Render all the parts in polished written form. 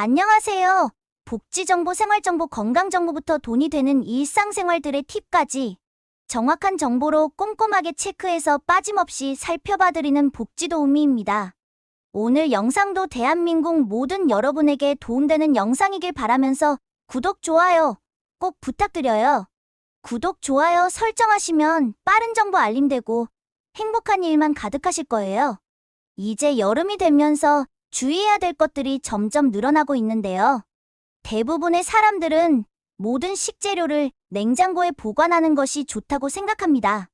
안녕하세요. 복지정보, 생활정보, 건강정보부터 돈이 되는 일상생활들의 팁까지 정확한 정보로 꼼꼼하게 체크해서 빠짐없이 살펴봐드리는 복지도우미입니다. 오늘 영상도 대한민국 모든 여러분에게 도움되는 영상이길 바라면서 구독, 좋아요 꼭 부탁드려요. 구독, 좋아요 설정하시면 빠른 정보 알림되고 행복한 일만 가득하실 거예요. 이제 여름이 되면서 주의해야 될 것들이 점점 늘어나고 있는데요. 대부분의 사람들은 모든 식재료를 냉장고에 보관하는 것이 좋다고 생각합니다.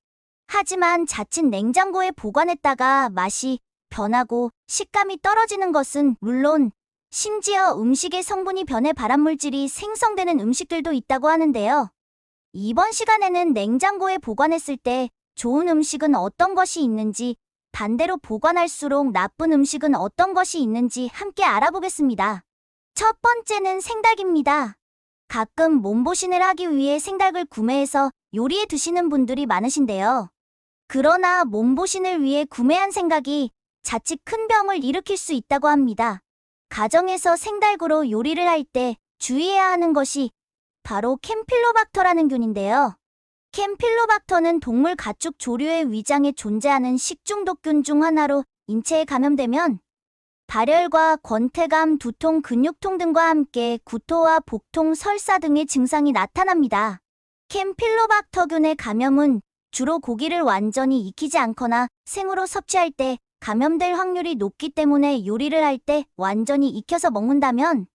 하지만 자칫 냉장고에 보관했다가 맛이 변하고 식감이 떨어지는 것은 물론 심지어 음식의 성분이 변해 발암물질이 생성되는 음식들도 있다고 하는데요. 이번 시간에는 냉장고에 보관했을 때 좋은 음식은 어떤 것이 있는지, 반대로 보관할수록 나쁜 음식은 어떤 것이 있는지 함께 알아보겠습니다. 첫 번째는 생닭입니다. 가끔 몸보신을 하기 위해 생닭을 구매해서 요리에 드시는 분들이 많으신데요. 그러나 몸보신을 위해 구매한 생닭이 자칫 큰 병을 일으킬 수 있다고 합니다. 가정에서 생닭으로 요리를 할 때 주의해야 하는 것이 바로 캠필로박터라는 균인데요. 캠필로박터는 동물 가축 조류의 위장에 존재하는 식중독균 중 하나로 인체에 감염되면 발열과 권태감, 두통, 근육통 등과 함께 구토와 복통, 설사 등의 증상이 나타납니다. 캠필로박터균의 감염은 주로 고기를 완전히 익히지 않거나 생으로 섭취할 때 감염될 확률이 높기 때문에 요리를 할 때 완전히 익혀서 먹는다면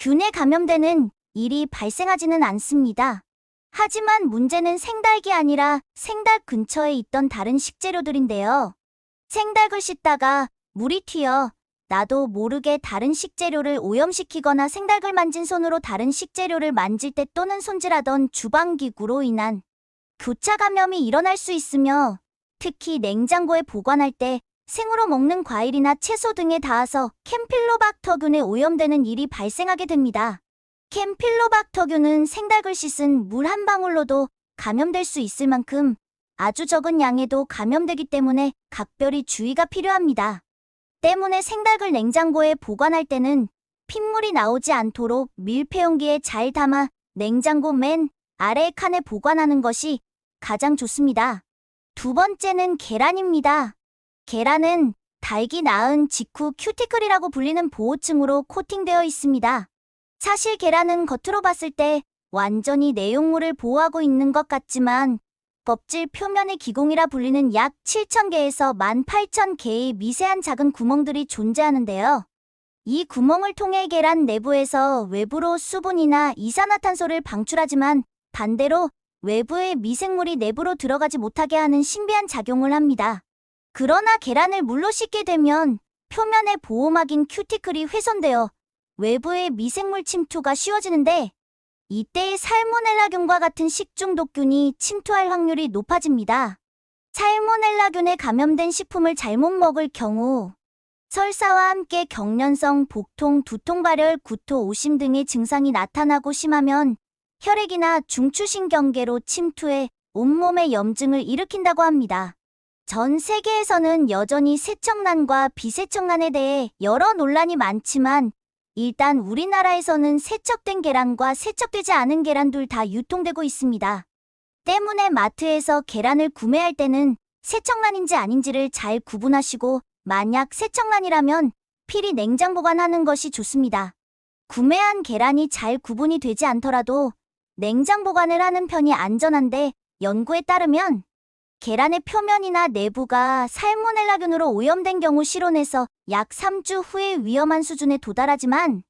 균에 감염되는 일이 발생하지는 않습니다. 하지만 문제는 생닭이 아니라 생닭 근처에 있던 다른 식재료들인데요. 생닭을 씻다가 물이 튀어 나도 모르게 다른 식재료를 오염시키거나 생닭을 만진 손으로 다른 식재료를 만질 때 또는 손질하던 주방기구로 인한 교차 감염이 일어날 수 있으며 특히 냉장고에 보관할 때 생으로 먹는 과일이나 채소 등에 닿아서 캠필로박터균에 오염되는 일이 발생하게 됩니다. 캠필로박터균은 생닭을 씻은 물 한 방울로도 감염될 수 있을 만큼 아주 적은 양에도 감염되기 때문에 각별히 주의가 필요합니다. 때문에 생닭을 냉장고에 보관할 때는 핏물이 나오지 않도록 밀폐용기에 잘 담아 냉장고 맨 아래의 칸에 보관하는 것이 가장 좋습니다. 두 번째는 계란입니다. 계란은 닭이 낳은 직후 큐티클이라고 불리는 보호층으로 코팅되어 있습니다. 사실 계란은 겉으로 봤을 때 완전히 내용물을 보호하고 있는 것 같지만 껍질 표면에 기공이라 불리는 약 7,000개에서 18,000개의 미세한 작은 구멍들이 존재하는데요. 이 구멍을 통해 계란 내부에서 외부로 수분이나 이산화탄소를 방출하지만 반대로 외부의 미생물이 내부로 들어가지 못하게 하는 신비한 작용을 합니다. 그러나 계란을 물로 씻게 되면 표면의 보호막인 큐티클이 훼손되어 외부의 미생물 침투가 쉬워지는데 이때의 살모넬라균과 같은 식중독균이 침투할 확률이 높아집니다. 살모넬라균에 감염된 식품을 잘못 먹을 경우 설사와 함께 경련성, 복통, 두통, 발열, 구토, 오심 등의 증상이 나타나고 심하면 혈액이나 중추신경계로 침투해 온몸에 염증을 일으킨다고 합니다. 전 세계에서는 여전히 세척란과 비세척란에 대해 여러 논란이 많지만 일단 우리나라에서는 세척된 계란과 세척되지 않은 계란 둘 다 유통되고 있습니다. 때문에 마트에서 계란을 구매할 때는 세척란인지 아닌지를 잘 구분하시고 만약 세척란이라면 필히 냉장 보관하는 것이 좋습니다. 구매한 계란이 잘 구분이 되지 않더라도 냉장 보관을 하는 편이 안전한데 연구에 따르면 계란의 표면이나 내부가 살모넬라균으로 오염된 경우 실온에서 약 3주 후에 위험한 수준에 도달하지만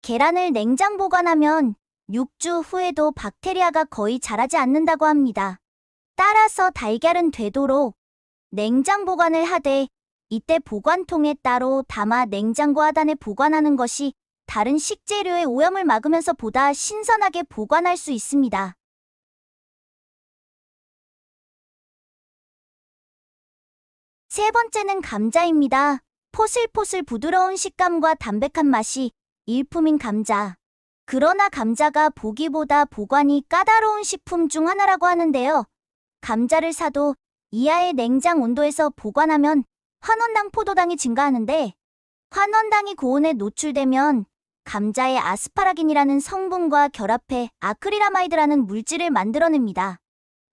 계란을 냉장 보관하면 6주 후에도 박테리아가 거의 자라지 않는다고 합니다. 따라서 달걀은 되도록 냉장 보관을 하되 이때 보관통에 따로 담아 냉장고 하단에 보관하는 것이 다른 식재료의 오염을 막으면서 보다 신선하게 보관할 수 있습니다. 세 번째는 감자입니다. 포슬포슬 부드러운 식감과 담백한 맛이 일품인 감자. 그러나 감자가 보기보다 보관이 까다로운 식품 중 하나라고 하는데요. 감자를 사도 이하의 냉장 온도에서 보관하면 환원당 포도당이 증가하는데 환원당이 고온에 노출되면 감자의 아스파라긴이라는 성분과 결합해 아크릴아마이드라는 물질을 만들어냅니다.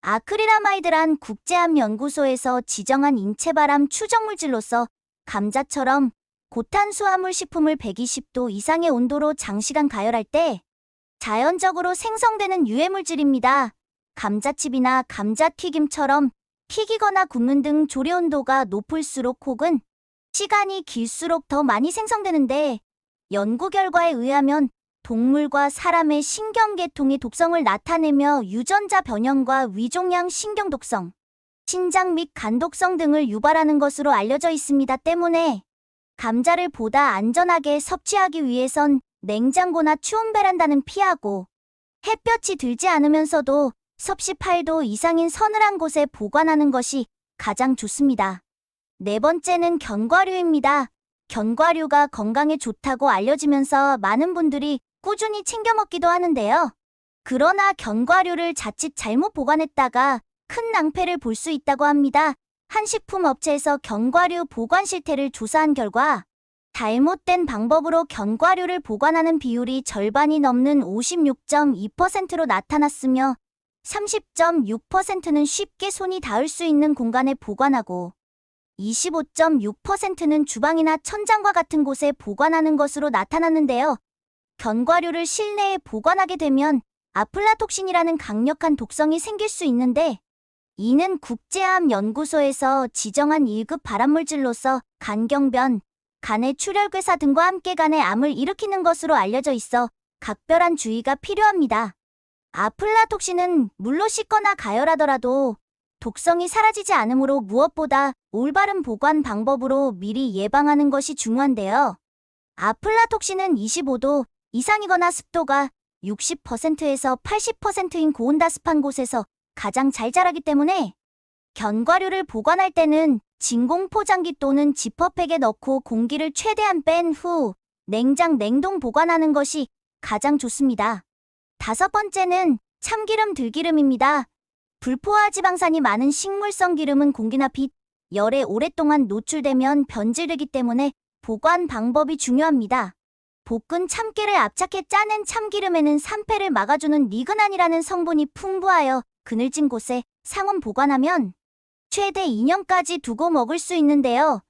아크릴아마이드란 국제암연구소에서 지정한 인체발암 추정물질로서 감자처럼 고탄수화물 식품을 120도 이상의 온도로 장시간 가열할 때 자연적으로 생성되는 유해물질입니다. 감자칩이나 감자튀김처럼 튀기거나 굽는 등 조리 온도가 높을수록 혹은 시간이 길수록 더 많이 생성되는데, 연구 결과에 의하면 동물과 사람의 신경계통의 독성을 나타내며 유전자 변형과 위종양 신경 독성, 신장 및 간 독성 등을 유발하는 것으로 알려져 있습니다. 때문에 감자를 보다 안전하게 섭취하기 위해선 냉장고나 추운 베란다는 피하고 햇볕이 들지 않으면서도 섭씨 8도 이상인 서늘한 곳에 보관하는 것이 가장 좋습니다. 네 번째는 견과류입니다. 견과류가 건강에 좋다고 알려지면서 많은 분들이 꾸준히 챙겨 먹기도 하는데요. 그러나 견과류를 자칫 잘못 보관했다가 큰 낭패를 볼 수 있다고 합니다. 한 식품업체에서 견과류 보관 실태를 조사한 결과 잘못된 방법으로 견과류를 보관하는 비율이 절반이 넘는 56.2%로 나타났으며 30.6%는 쉽게 손이 닿을 수 있는 공간에 보관하고 25.6%는 주방이나 천장과 같은 곳에 보관하는 것으로 나타났는데요. 견과류를 실내에 보관하게 되면 아플라톡신이라는 강력한 독성이 생길 수 있는데, 이는 국제암연구소에서 지정한 1급 발암물질로서 간경변, 간의 출혈괴사 등과 함께 간의 암을 일으키는 것으로 알려져 있어 각별한 주의가 필요합니다. 아플라톡신은 물로 씻거나 가열하더라도 독성이 사라지지 않으므로 무엇보다 올바른 보관 방법으로 미리 예방하는 것이 중요한데요. 아플라톡신은 25도 이상이거나 습도가 60%에서 80%인 고온다습한 곳에서 가장 잘 자라기 때문에 견과류를 보관할 때는 진공 포장기 또는 지퍼백에 넣고 공기를 최대한 뺀 후 냉동 보관하는 것이 가장 좋습니다. 다섯 번째는 참기름, 들기름입니다. 불포화 지방산이 많은 식물성 기름은 공기나 빛, 열에 오랫동안 노출되면 변질되기 때문에 보관 방법이 중요합니다. 볶은 참깨를 압착해 짜낸 참기름에는 산패를 막아주는 리그난이라는 성분이 풍부하여 그늘진 곳에 상온 보관하면 최대 2년까지 두고 먹을 수 있는데요.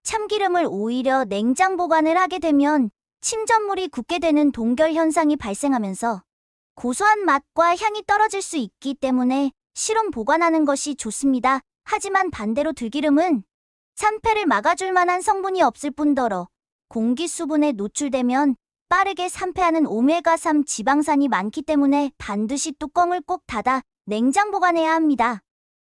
참기름을 오히려 냉장 보관을 하게 되면 침전물이 굳게 되는 동결 현상이 발생하면서 고소한 맛과 향이 떨어질 수 있기 때문에 실온 보관하는 것이 좋습니다. 하지만 반대로 들기름은 산패를 막아줄 만한 성분이 없을 뿐더러 공기 수분에 노출되면 빠르게 산패하는 오메가3 지방산이 많기 때문에 반드시 뚜껑을 꼭 닫아 냉장 보관해야 합니다.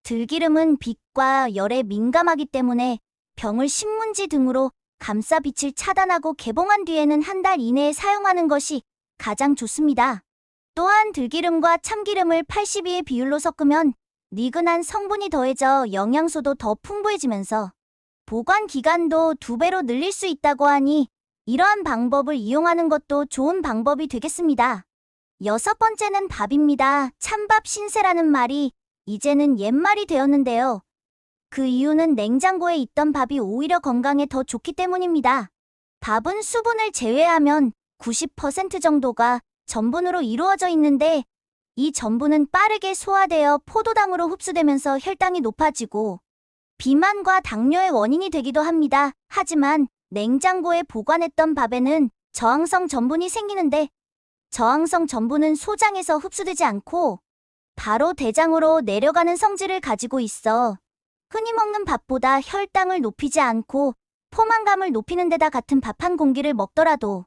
들기름은 빛과 열에 민감하기 때문에 병을 신문지 등으로 감싸 빛을 차단하고 개봉한 뒤에는 한 달 이내에 사용하는 것이 가장 좋습니다. 또한 들기름과 참기름을 82의 비율로 섞으면 리그난 성분이 더해져 영양소도 더 풍부해지면서 보관 기간도 2배로 늘릴 수 있다고 하니 이러한 방법을 이용하는 것도 좋은 방법이 되겠습니다. 여섯 번째는 밥입니다. 찬밥 신세라는 말이 이제는 옛말이 되었는데요. 그 이유는 냉장고에 있던 밥이 오히려 건강에 더 좋기 때문입니다. 밥은 수분을 제외하면 90% 정도가 전분으로 이루어져 있는데, 이 전분은 빠르게 소화되어 포도당으로 흡수되면서 혈당이 높아지고 비만과 당뇨의 원인이 되기도 합니다. 하지만 냉장고에 보관했던 밥에는 저항성 전분이 생기는데, 저항성 전분은 소장에서 흡수되지 않고 바로 대장으로 내려가는 성질을 가지고 있어 흔히 먹는 밥보다 혈당을 높이지 않고 포만감을 높이는 데다 같은 밥 한 공기를 먹더라도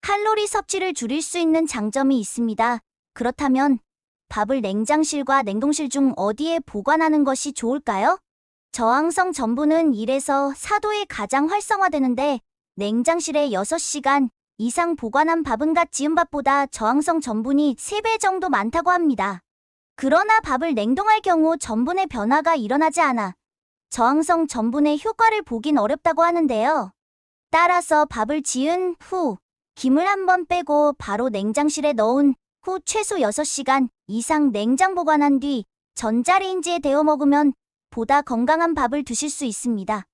칼로리 섭취를 줄일 수 있는 장점이 있습니다. 그렇다면 밥을 냉장실과 냉동실 중 어디에 보관하는 것이 좋을까요? 저항성 전분은 1에서 4도에 가장 활성화되는데, 냉장실에 6시간 이상 보관한 밥은 갓 지은 밥보다 저항성 전분이 3배 정도 많다고 합니다. 그러나 밥을 냉동할 경우 전분의 변화가 일어나지 않아 저항성 전분의 효과를 보긴 어렵다고 하는데요. 따라서 밥을 지은 후 김을 한번 빼고 바로 냉장실에 넣은 후 최소 6시간 이상 냉장 보관한 뒤 전자레인지에 데워 먹으면 보다 건강한 밥을 드실 수 있습니다.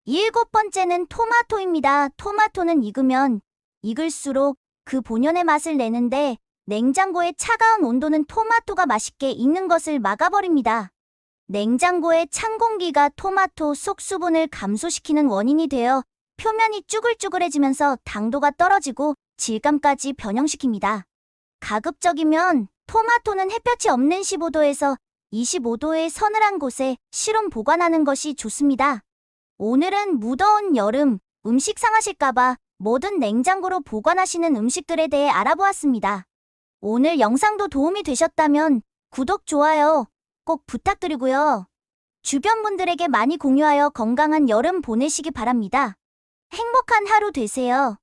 일곱 번째는 토마토입니다. 토마토는 익으면 익을수록 그 본연의 맛을 내는데 냉장고의 차가운 온도는 토마토가 맛있게 익는 것을 막아버립니다. 냉장고의 찬 공기가 토마토 속 수분을 감소시키는 원인이 되어 표면이 쭈글쭈글해지면서 당도가 떨어지고 질감까지 변형시킵니다. 가급적이면 토마토는 햇볕이 없는 15도에서 25도의 서늘한 곳에 실온 보관하는 것이 좋습니다. 오늘은 무더운 여름, 음식 상하실까봐 뭐든 냉장고로 보관하시는 음식들에 대해 알아보았습니다. 오늘 영상도 도움이 되셨다면 구독, 좋아요 꼭 부탁드리고요. 주변 분들에게 많이 공유하여 건강한 여름 보내시기 바랍니다. 행복한 하루 되세요.